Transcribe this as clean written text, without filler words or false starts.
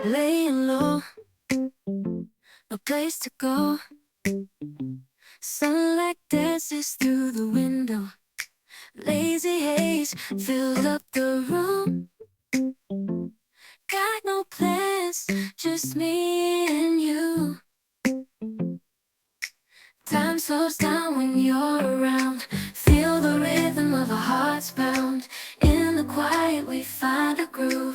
Laying low, no place to go. Sunlight dances through the window. Lazy haze filled up the room. Got no plans, just me and you. Time slows down when you're around. Feel the rhythm of our hearts pound. In the quiet we find a groove.